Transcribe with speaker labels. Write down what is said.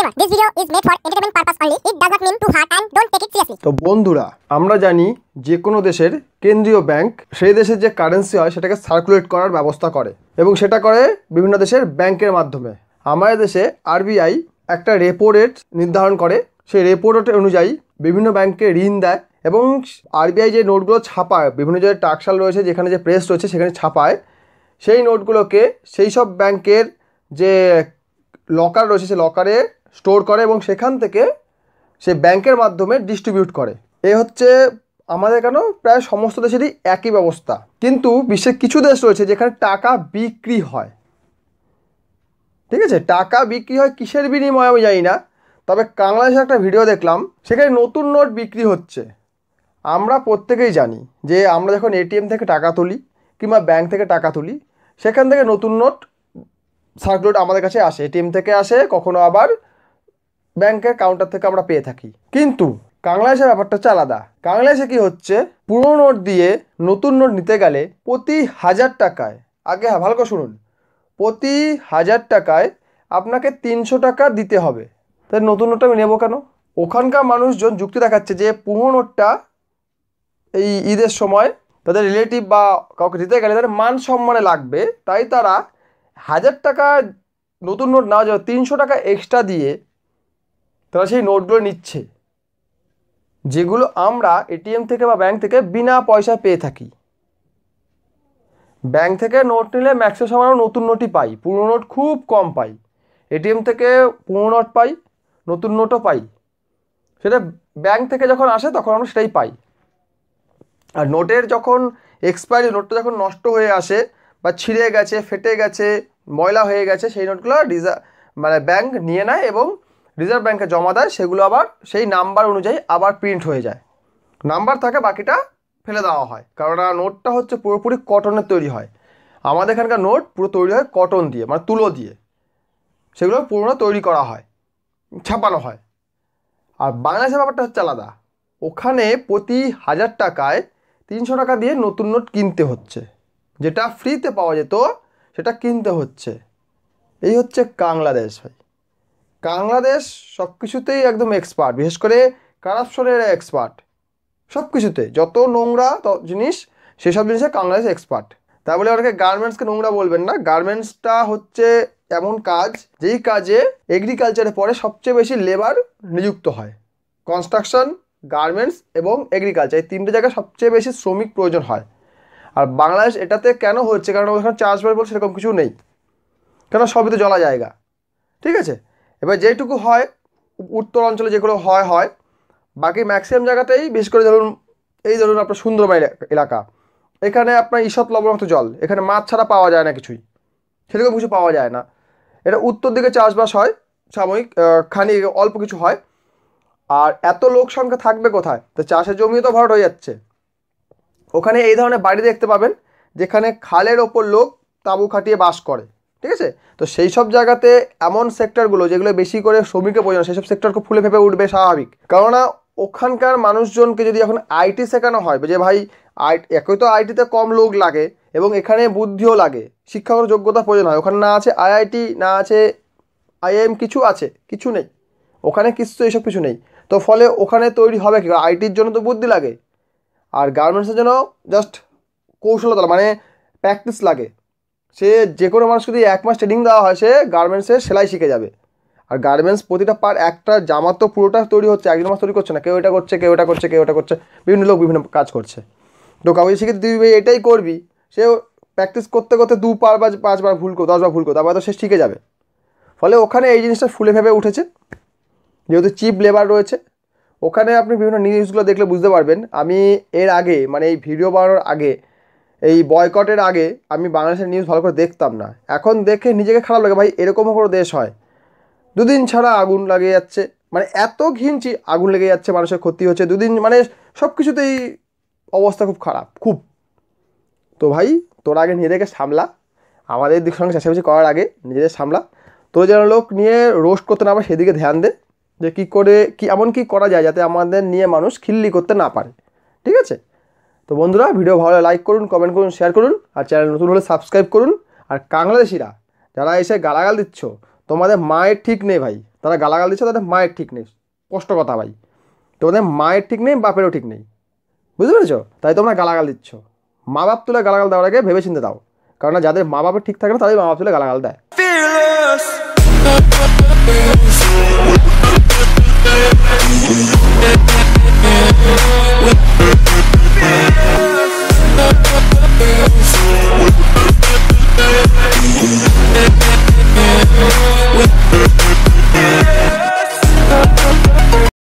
Speaker 1: Disclaimer: This video is made for entertainment purpose only. It does not mean to hurt and don't take it seriously.
Speaker 2: তো বন্ধুরা, আমরা জানি যে কোনো দেশের কেন্দ্রীয় ব্যাংক সেই দেশের যে কারেন্সি হয় সেটাকে সার্কুলেট করার ব্যবস্থা করে এবং সেটা করে বিভিন্ন দেশের ব্যাংকের মাধ্যমে। আমাদের দেশে আরবিআই একটা রেপো রেট নির্ধারণ করে, সেই রেপো রেট অনুযায়ী বিভিন্ন ব্যাংকে ঋণ দেয় এবং আরবিআই যে নোটগুলো ছাপায়, বিভিন্ন যে টাকশাল রয়েছে, যেখানে যে প্রেস রয়েছে সেখানে ছাপায়, সেই নোটগুলোকে সেই সব ব্যাংকের যে লকার রয়েছে সেই লকারে স্টোর করে এবং সেখান থেকে সে ব্যাংকের মাধ্যমে ডিস্ট্রিবিউট করে। এ হচ্ছে আমাদের কেন প্রায় সমস্ত দেশেরই একই ব্যবস্থা। কিন্তু বিশ্বের কিছু দেশ রয়েছে যেখানে টাকা বিক্রি হয়, ঠিক আছে? টাকা বিক্রি হয় কিসের বিনিময়ে আমি জানি না, তবে বাংলাদেশে একটা ভিডিও দেখলাম, সেখানে নতুন নোট বিক্রি হচ্ছে। আমরা প্রত্যেকেই জানি যে আমরা যখন এটিএম থেকে টাকা তুলি কিংবা ব্যাংক থেকে টাকা তুলি, সেখান থেকে নতুন নোট সার্কুলেট আমাদের কাছে আসে, এটিএম থেকে আসে, কখনো আবার ব্যাংকের কাউন্টার থেকে আমরা পেয়ে থাকি। কিন্তু বাংলাদেশের ব্যাপারটা হচ্ছে আলাদা। বাংলাদেশে কি হচ্ছে, পুরনো নোট দিয়ে নতুন নোট নিতে গেলে প্রতি 1000 টাকায়, আগে ভালো করে শুনুন, প্রতি 1000 টাকায় আপনাকে 300 টাকা দিতে হবে। তাই নতুন নোটটা আমি নেবো কেন? ওখানকার মানুষজন যুক্তি দেখাচ্ছে যে পুরনো নোটটা এই ঈদের সময় তাদের রিলেটিভ বা কাউকে দিতে গেলে তাদের মান সম্মানে লাগবে, তাই তারা 1000 টাকা নতুন নোট নেওয়া যাবে 300 টাকা এক্সট্রা দিয়ে তারা সেই নোটগুলো নিচ্ছে, যেগুলো আমরা এটিএম থেকে বা ব্যাংক থেকে বিনা পয়সা পেয়ে থাকি। ব্যাংক থেকে নোট নিলে ম্যাক্সিমাম সময় নতুন নোটই পাই, পুরনো নোট খুব কম পাই। এটিএম থেকে পুরনো নোট পাই, নতুন নোটও পাই, সেটা ব্যাংক থেকে যখন আসে তখন আমরা সেটাই পাই। আর নোটের যখন এক্সপায়ারি, নোটটা যখন নষ্ট হয়ে আসে বা ছিঁড়ে গেছে, ফেটে গেছে, ময়লা হয়ে গেছে, সেই নোটগুলো ব্যাংক নিয়ে নেয় এবং রিজার্ভ ব্যাংকে জমা দেয়। সেগুলো আবার সেই নাম্বার অনুযায়ী আবার প্রিন্ট হয়ে যায়, নাম্বার থাকে, বাকিটা ফেলে দেওয়া হয়। কারণ নোটটা হচ্ছে পুরোপুরি কটনের তৈরি হয়। আমাদের এখানকার নোট পুরো তৈরি হয় কটন দিয়ে, মানে তুলো দিয়ে, সেগুলো পুরোনো তৈরি করা হয়, ছাপানো হয়। আর বাংলাদেশের ব্যাপারটা হচ্ছে আলাদা। ওখানে প্রতি 1000 টাকায় 300 টাকা দিয়ে নতুন নোট কিনতে হচ্ছে, যেটা ফ্রিতে পাওয়া যেত সেটা কিনতে হচ্ছে। এই হচ্ছে বাংলাদেশ। ভাই, বাংলাদেশ সব কিছুতেই একদম এক্সপার্ট, বিশেষ করে কারাপশনের এক্সপার্ট। সব কিছুতে যত নোংরা জিনিস, সেসব জিনিসে বাংলাদেশ এক্সপার্ট। তাই বলে অনেকে গার্মেন্টসকে নোংরা বলবেন না। গার্মেন্টসটা হচ্ছে এমন কাজ, যেই কাজে এগ্রিকালচারে পরে সবচেয়ে বেশি লেবার নিযুক্ত হয়। কনস্ট্রাকশন, গার্মেন্টস এবং এগ্রিকালচার, এই তিনটে জায়গায় সবচেয়ে বেশি শ্রমিক প্রয়োজন হয়। আর বাংলাদেশ এটাতে কেন হচ্ছে, কারণ ওখানে চাষবাস বলে সেরকম কিছু নেই, কেন সবই তো জলা জায়গা, ঠিক আছে? এবার যেটুকু হয় উত্তর অঞ্চলে যেগুলো হয়, বাকি ম্যাক্সিমাম জায়গাতেই, বিশেষ করে ধরুন আপনার সুন্দরবন এলাকা, এখানে আপনার ঈষৎ লবণাক্ত জল, এখানে মাছ ছাড়া পাওয়া যায় না, কিছুই সেরকম কিছু পাওয়া যায় না। এটা উত্তর দিকে চাষবাস হয়, সাময়িক খানিক অল্প কিছু হয়। আর এত লোক সংখ্যা থাকবে কোথায়? তো চাষের জমিও তো ভরাট হয়ে যাচ্ছে। ওখানে এই ধরনের বাড়ি দেখতে পাবেন যেখানে খালের ওপর লোক তাঁবু খাটিয়ে বাস করে, ঠিক আছে? তো সেই সব জায়গাতে এমন সেক্টরগুলো যেগুলো বেশি করে শ্রমিকের প্রয়োজন, সেই সব সেক্টরকে ফুলে ফেপে উঠবে স্বাভাবিক। কেননা ওখানকার মানুষজনকে যদি এখন আইটি শেখানো হয়, যে ভাই একই তো আইটিতে কম লোক লাগে এবং এখানে বুদ্ধিও লাগে, শিক্ষাগত যোগ্যতা প্রয়োজন হয়। ওখানে না আছে আইআইটি, না আছে আইআইএম, কিছু আছে? কিছু নেই ওখানে, কিছু এইসব কিছু নেই। তো ফলে ওখানে তৈরি হবে কি? আইটির জন্য তো বুদ্ধি লাগে, আর গার্মেন্টসের জন্য জাস্ট কৌশলতা, মানে প্র্যাকটিস লাগে। সে যে কোনো মানুষ যদি 1 মাস ট্রেনিং দেওয়া হয়, সে গার্মেন্টসের সেলাই শিখে যাবে। আর গার্মেন্টস প্রতিটা একটা জামা তো পুরোটা তৈরি হচ্ছে, একজন মাস তৈরি করছে না, কেউ এটা করছে, কেউ এটা করছে, কেউ এটা করছে, বিভিন্ন লোক বিভিন্ন কাজ করছে। তো কাউকে শিখে তুই এটাই করবি, সেও প্র্যাকটিস করতে করতে 2 বার বা 5 বার ভুল করো, 10 বার ভুল করো, তারপরে তো সে শিখে যাবে। ফলে ওখানে এই জিনিসটা ফুলে ফেপে উঠেছে, যেহেতু চিপ লেবার রয়েছে ওখানে। আপনি বিভিন্ন নিউজগুলো দেখলে বুঝতে পারবেন। আমি এর আগে, মানে এই ভিডিও বানানোর আগে, এই বয়কটের আগে আমি বাংলাদেশের নিউজ ভালো করে দেখতাম না। এখন দেখে নিজেকে খারাপ লাগে, ভাই এরকমও কোনো দেশ হয়? 2 দিন ছাড়া আগুন লাগে যাচ্ছে, মানে এত ঘিনছি, আগুন লেগে যাচ্ছে, মানুষের ক্ষতি হচ্ছে 2 দিন, মানে সব কিছুতেই অবস্থা খুব খারাপ, খুব। তো ভাই তোরা আগে নিজেদেরকে সামলা, আমাদের দিক সঙ্গে চেঁচামেচি করার আগে নিজেদের সামলা। তোর যেন লোক নিয়ে রোস্ট করতে না পারে সেদিকে ধ্যান দে, যে কী করে এমন কি করা যায় যাতে আমাদের নিয়ে মানুষ খিল্লি করতে না পারে, ঠিক আছে? তো বন্ধুরা, ভিডিও ভালো লাইক করুন, কমেন্ট করুন, শেয়ার করুন, আর চ্যানেল নতুন হলে সাবস্ক্রাইব করুন। আর বাংলাদেশিরা যারা এসে গালাগাল দিচ্ছ, তোমাদের মায়ের ঠিক নেই ভাই। তারা গালাগাল দিচ্ছে, তাদের মায়ের ঠিক নেই। স্পষ্ট কথা ভাই, তোমাদের মায়ের ঠিক নেই, বাপেরও ঠিক নেই, বুঝতে পেরেছো? তাই তোমরা গালাগাল দিচ্ছ। মা বাপ তুলে গালাগাল দেওয়ার আগে ভেবে চিন্তে দাও, কারণ যাদের মা বাপের ঠিক থাকে না তারাই মা বাপ তুলে গালাগাল দেয়।